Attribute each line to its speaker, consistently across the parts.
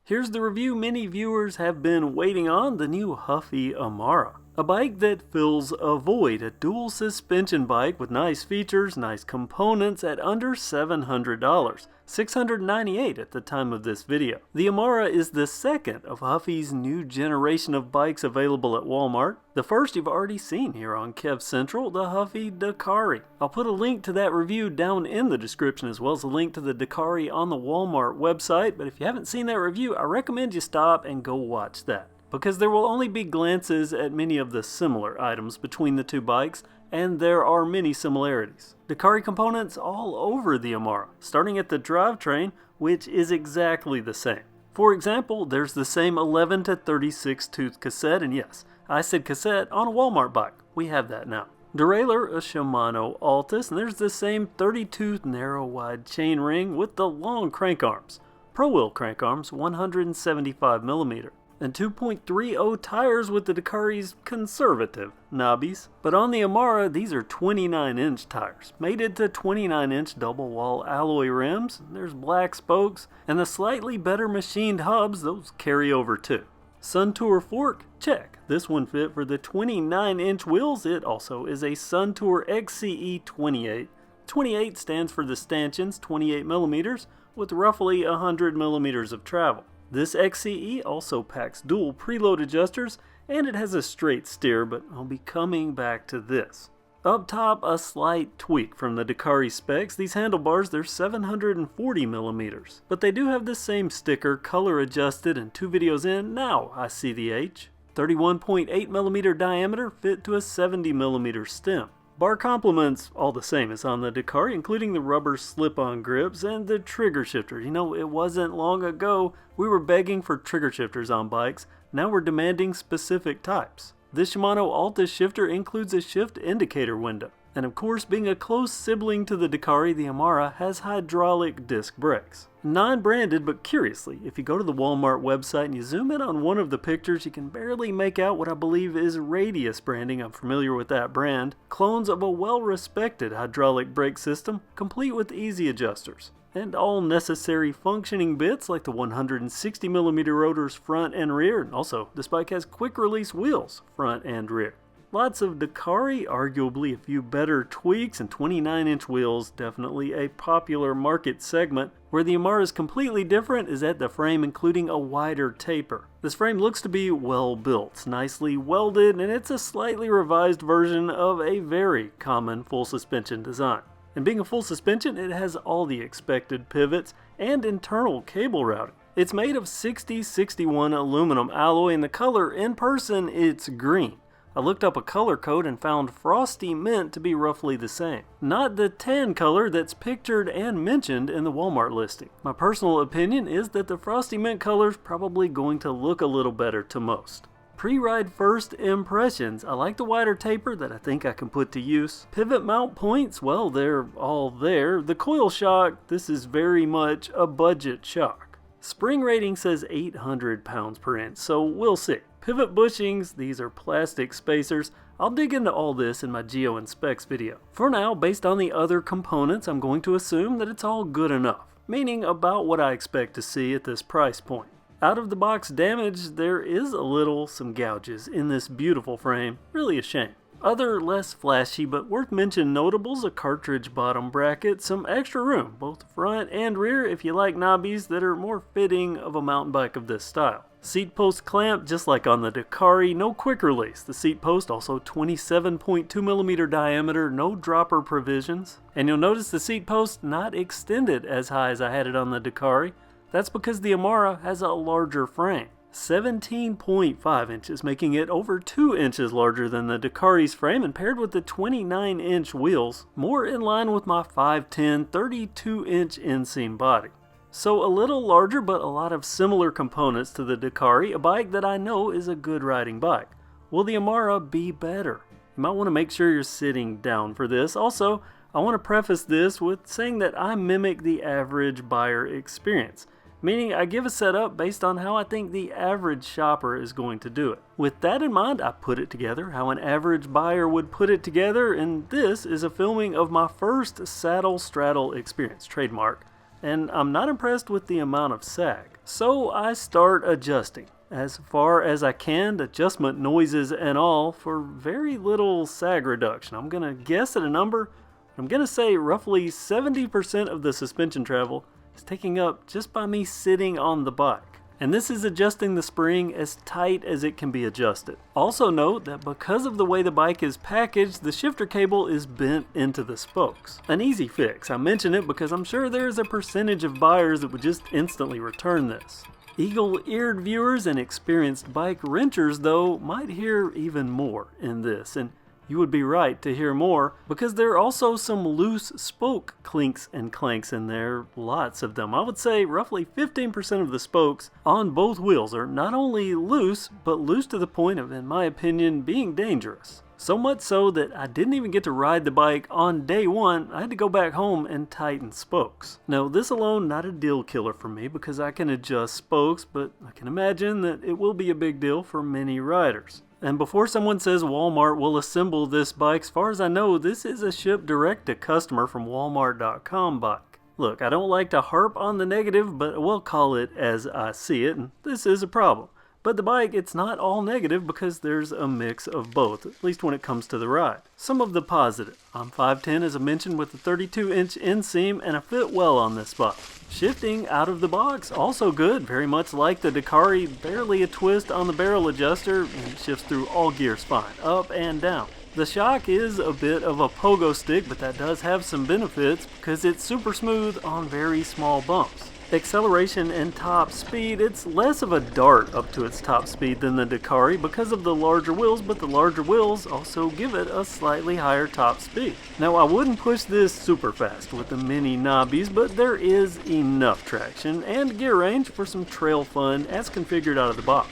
Speaker 1: Here's the review many viewers have been waiting on, the new Huffy Amara. A bike that fills a void, a dual suspension bike with nice features, nice components at under $700, $698 at the time of this video. The Amara is the second of Huffy's new generation of bikes available at Walmart. The first you've already seen here on KevCentral, the Huffy Dakari. I'll put a link to that review down in the description as well as a link to the Dakari on the Walmart website, but if you haven't seen that review, I recommend you stop and go watch that, because there will only be glances at many of the similar items between the two bikes, and there are many similarities. Dakari components all over the Amara, starting at the drivetrain, which is exactly the same. For example, there's the same 11 to 36 tooth cassette, and yes, I said cassette on a Walmart bike. We have that now. Derailleur, a Shimano Altus, and there's the same 30-tooth narrow wide chain ring with the long crank arms. Pro wheel crank arms, 175mm. And 2.30 tires with the Dakari's conservative knobbies. But on the Amara, these are 29-inch tires, mated to 29-inch double wall alloy rims. There's black spokes, and the slightly better machined hubs, those carry over too. Suntour fork? Check. This one fit for the 29-inch wheels. It also is a Suntour XCE 28. 28 stands for the stanchions, 28mm, with roughly 100mm of travel. This XCE also packs dual preload adjusters, and it has a straight steer, but I'll be coming back to this. Up top, a slight tweak from the Dakari specs. These handlebars, they're 740mm, but they do have the same sticker, color adjusted, and 2 videos in, now I see the H. 31.8mm diameter fit to a 70mm stem. Bar complements all the same as on the Dakari, including the rubber slip-on grips and the trigger shifter. You know, it wasn't long ago we were begging for trigger shifters on bikes. Now we're demanding specific types. This Shimano Altus shifter includes a shift indicator window. And of course, being a close sibling to the Dakari, the Amara has hydraulic disc brakes. Non-branded, but curiously, if you go to the Walmart website and you zoom in on one of the pictures, you can barely make out what I believe is Radius branding. I'm familiar with that brand. Clones of a well-respected hydraulic brake system, complete with easy adjusters. And all necessary functioning bits like the 160mm rotors front and rear, and also this bike has quick release wheels front and rear. Lots of Dakari, arguably a few better tweaks, and 29-inch wheels, definitely a popular market segment. Where the Amara is completely different is at the frame, including a wider taper. This frame looks to be well built, nicely welded, and it's a slightly revised version of a very common full suspension design. And being a full suspension, it has all the expected pivots and internal cable routing. It's made of 6061 aluminum alloy, and the color in person, it's green. I looked up a color code and found Frosty Mint to be roughly the same. Not the tan color that's pictured and mentioned in the Walmart listing. My personal opinion is that the Frosty Mint color is probably going to look a little better to most. Pre-ride first impressions. I like the wider taper that I think I can put to use. Pivot mount points, well, they're all there. The coil shock, this is very much a budget shock. Spring rating says 800 pounds per inch, so we'll see. Pivot bushings, these are plastic spacers. I'll dig into all this in my Geo and Specs video. For now, based on the other components, I'm going to assume that it's all good enough, meaning about what I expect to see at this price point. Out of the box damage, there is some gouges in this beautiful frame, really a shame. Other less flashy but worth mention notables, a cartridge bottom bracket, some extra room, both front and rear if you like knobbies that are more fitting of a mountain bike of this style. Seat post clamp, just like on the Dakari, no quick release. The seat post also 27.2mm diameter, no dropper provisions. And you'll notice the seat post not extended as high as I had it on the Dakari. That's because the Amara has a larger frame. 17.5 inches, making it over 2 inches larger than the Dakari's frame, and paired with the 29-inch wheels, more in line with my 5'10", 32-inch inseam body. So a little larger, but a lot of similar components to the Dakari, a bike that I know is a good riding bike. Will the Amara be better? You might want to make sure you're sitting down for this. Also, I want to preface this with saying that I mimic the average buyer experience, meaning I give a setup based on how I think the average shopper is going to do it. With that in mind, I put it together how an average buyer would put it together, and this is a filming of my first saddle straddle experience, trademark. And I'm not impressed with the amount of sag. So I start adjusting as far as I can, adjustment noises and all, for very little sag reduction. I'm gonna guess at a number. I'm gonna say roughly 70% of the suspension travel is taken up just by me sitting on the bike. And this is adjusting the spring as tight as it can be adjusted. Also note that because of the way the bike is packaged, the shifter cable is bent into the spokes. An easy fix. I mention it because I'm sure there's a percentage of buyers that would just instantly return this. Eagle-eared viewers and experienced bike wrenchers, though, might hear even more in this, and you would be right to hear more, because there are also some loose spoke clinks and clanks in there, lots of them. I would say roughly 15% of the spokes on both wheels are not only loose, but loose to the point of, in my opinion, being dangerous. So much so that I didn't even get to ride the bike on day one. I had to go back home and tighten spokes. Now, this alone not a deal killer for me because I can adjust spokes, but I can imagine that it will be a big deal for many riders. And before someone says Walmart will assemble this bike, as far as I know, this is a ship direct to customer from walmart.com bike. Look, I don't like to harp on the negative, but we'll call it as I see it, and this is a problem. But the bike, it's not all negative because there's a mix of both, at least when it comes to the ride. Some of the positive. I'm 5'10", as I mentioned, with a 32-inch inseam, and I fit well on this bike. Shifting out of the box, also good, very much like the Dakari, barely a twist on the barrel adjuster, and it shifts through all gears fine, up and down. The shock is a bit of a pogo stick, but that does have some benefits because it's super smooth on very small bumps. Acceleration and top speed, it's less of a dart up to its top speed than the Dakari because of the larger wheels, but the larger wheels also give it a slightly higher top speed. Now, I wouldn't push this super fast with the mini knobbies, but there is enough traction and gear range for some trail fun as configured out of the box.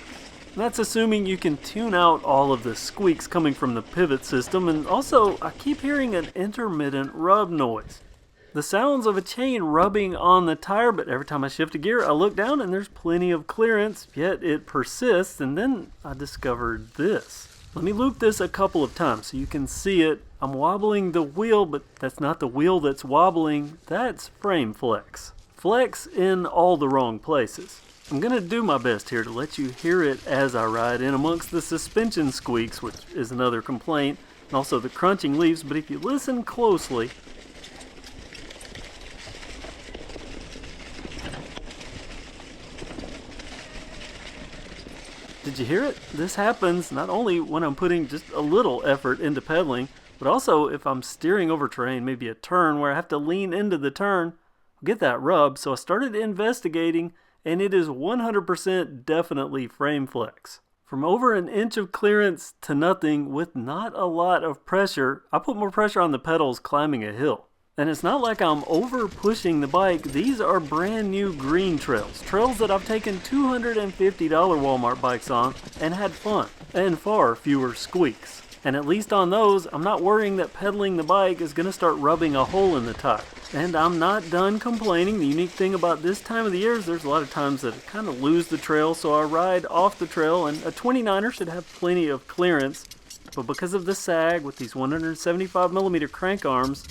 Speaker 1: That's assuming you can tune out all of the squeaks coming from the pivot system, and also I keep hearing an intermittent rub noise. The sounds of a chain rubbing on the tire, but every time I shift a gear, I look down and there's plenty of clearance, yet it persists, and then I discovered this. Let me loop this a couple of times so you can see it. I'm wobbling the wheel, but that's not the wheel that's wobbling, that's frame flex. Flex in all the wrong places. I'm going to do my best here to let you hear it as I ride in amongst the suspension squeaks, which is another complaint, and also the crunching leaves, but if you listen closely, did you hear it? This happens not only when I'm putting just a little effort into pedaling, but also if I'm steering over terrain, maybe a turn where I have to lean into the turn, I'll get that rub. So I started investigating, and it is 100% definitely frame flex. From over an inch of clearance to nothing with not a lot of pressure, I put more pressure on the pedals climbing a hill. And it's not like I'm over pushing the bike. These are brand new green trails. Trails that I've taken $250 Walmart bikes on and had fun. And far fewer squeaks. And at least on those, I'm not worrying that pedaling the bike is going to start rubbing a hole in the tire. And I'm not done complaining. The unique thing about this time of the year is there's a lot of times that I kind of lose the trail, so I ride off the trail, and a 29er should have plenty of clearance. But because of the sag with these 175mm crank arms,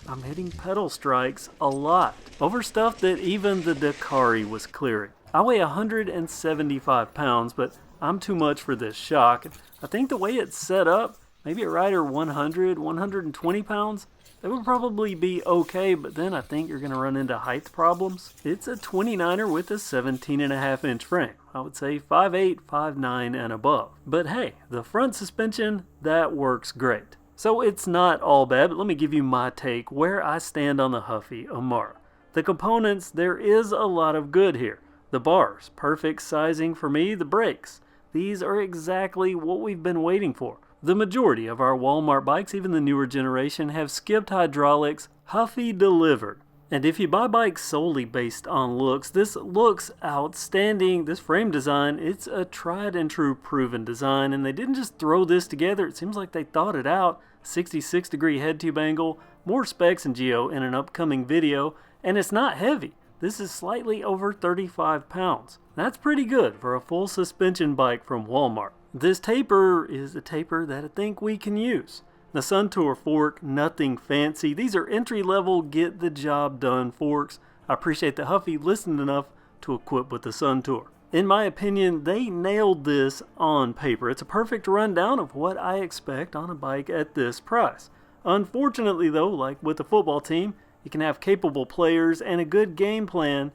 Speaker 1: I'm hitting pedal strikes a lot over stuff that even the Dakari was clearing. I weigh 175 pounds, but I'm too much for this shock. I think the way it's set up, maybe a rider 100, 120 pounds, that would probably be okay, but then I think you're going to run into height problems. It's a 29er with a 17.5-inch frame. I would say 5'8", 5'9", and above. But hey, the front suspension, that works great. So it's not all bad, but let me give you my take where I stand on the Huffy Amara. The components, there is a lot of good here. The bars, perfect sizing for me. The brakes, these are exactly what we've been waiting for. The majority of our Walmart bikes, even the newer generation, have skipped hydraulics. Huffy delivered. And if you buy bikes solely based on looks, this looks outstanding. This frame design, it's a tried and true proven design, and they didn't just throw this together. It seems like they thought it out. 66-degree head tube angle, more specs and geo in an upcoming video, and it's not heavy. This is slightly over 35 pounds. That's pretty good for a full suspension bike from Walmart. This taper is a taper that I think we can use. The Suntour fork, nothing fancy. These are entry-level, get-the-job-done forks. I appreciate that Huffy listened enough to equip with the Sun Tour. In my opinion, they nailed this on paper. It's a perfect rundown of what I expect on a bike at this price. Unfortunately though, like with the football team, you can have capable players and a good game plan,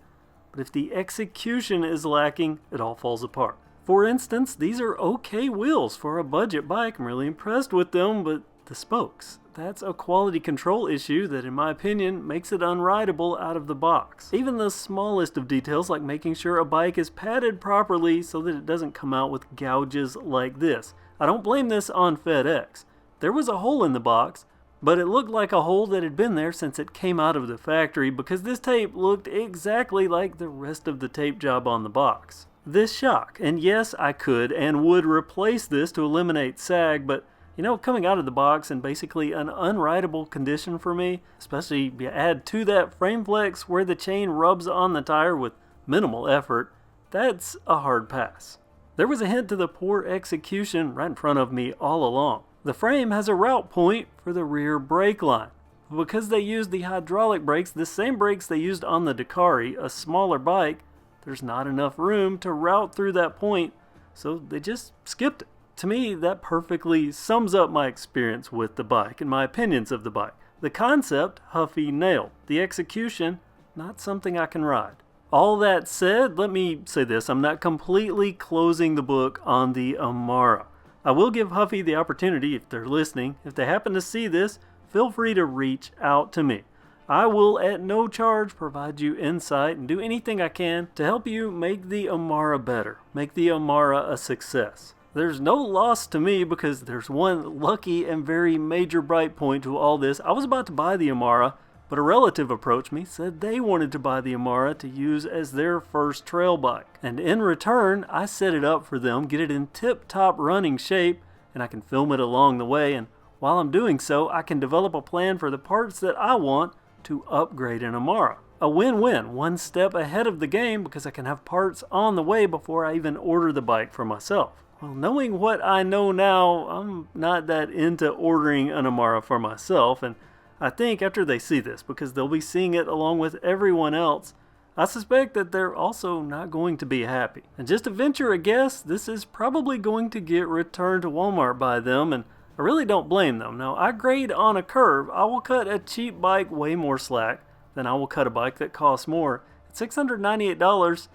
Speaker 1: but if the execution is lacking, it all falls apart. For instance, these are okay wheels for a budget bike. I'm really impressed with them, but the spokes. That's a quality control issue that, in my opinion, makes it unrideable out of the box. Even the smallest of details, like making sure a bike is padded properly so that it doesn't come out with gouges like this. I don't blame this on FedEx. There was a hole in the box, but it looked like a hole that had been there since it came out of the factory because this tape looked exactly like the rest of the tape job on the box. This shock, and yes, I could and would replace this to eliminate sag, but you know, coming out of the box in basically an unrideable condition for me, especially you add to that frame flex where the chain rubs on the tire with minimal effort, that's a hard pass. There was a hint to the poor execution right in front of me all along. The frame has a route point for the rear brake line. Because they used the hydraulic brakes, the same brakes they used on the Dakari, a smaller bike, there's not enough room to route through that point, so they just skipped it. To me, that perfectly sums up my experience with the bike and my opinions of the bike. The concept, Huffy nailed. The execution, not something I can ride. All that said, let me say this, I'm not completely closing the book on the Amara. I will give Huffy the opportunity, if they're listening, if they happen to see this, feel free to reach out to me. I will at no charge provide you insight and do anything I can to help you make the Amara better, make the Amara a success. There's no loss to me because there's one lucky and very major bright point to all this. I was about to buy the Amara, but a relative approached me, said they wanted to buy the Amara to use as their first trail bike. And in return, I set it up for them, get it in tip-top running shape, and I can film it along the way. And while I'm doing so, I can develop a plan for the parts that I want to upgrade an Amara. A win-win, one step ahead of the game because I can have parts on the way before I even order the bike for myself. Well, knowing what I know now, I'm not that into ordering an Amara for myself, and I think after they see this, because they'll be seeing it along with everyone else, I suspect that they're also not going to be happy. And just to venture a guess, this is probably going to get returned to Walmart by them, and I really don't blame them. Now, I grade on a curve. I will cut a cheap bike way more slack than I will cut a bike that costs more. At $698,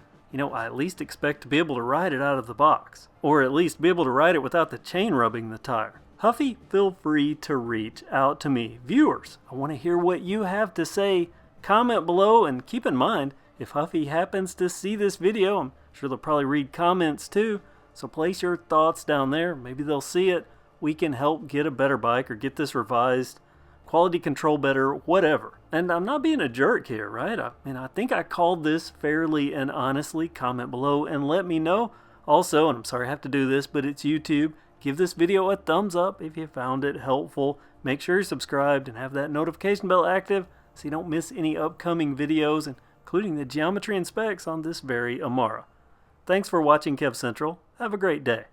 Speaker 1: I at least expect to be able to ride it out of the box. Or at least be able to ride it without the chain rubbing the tire. Huffy, feel free to reach out to me. Viewers, I want to hear what you have to say. Comment below, and keep in mind, if Huffy happens to see this video, I'm sure they'll probably read comments too, so place your thoughts down there. Maybe they'll see it. We can help get a better bike or get this revised, quality control better, whatever. And I'm not being a jerk here, right? I think I called this fairly and honestly. Comment below and let me know. Also, and I'm sorry I have to do this, but it's YouTube. Give this video a thumbs up if you found it helpful. Make sure you're subscribed and have that notification bell active so you don't miss any upcoming videos, including the geometry and specs on this very Amara. Thanks for watching KevCentral. Have a great day.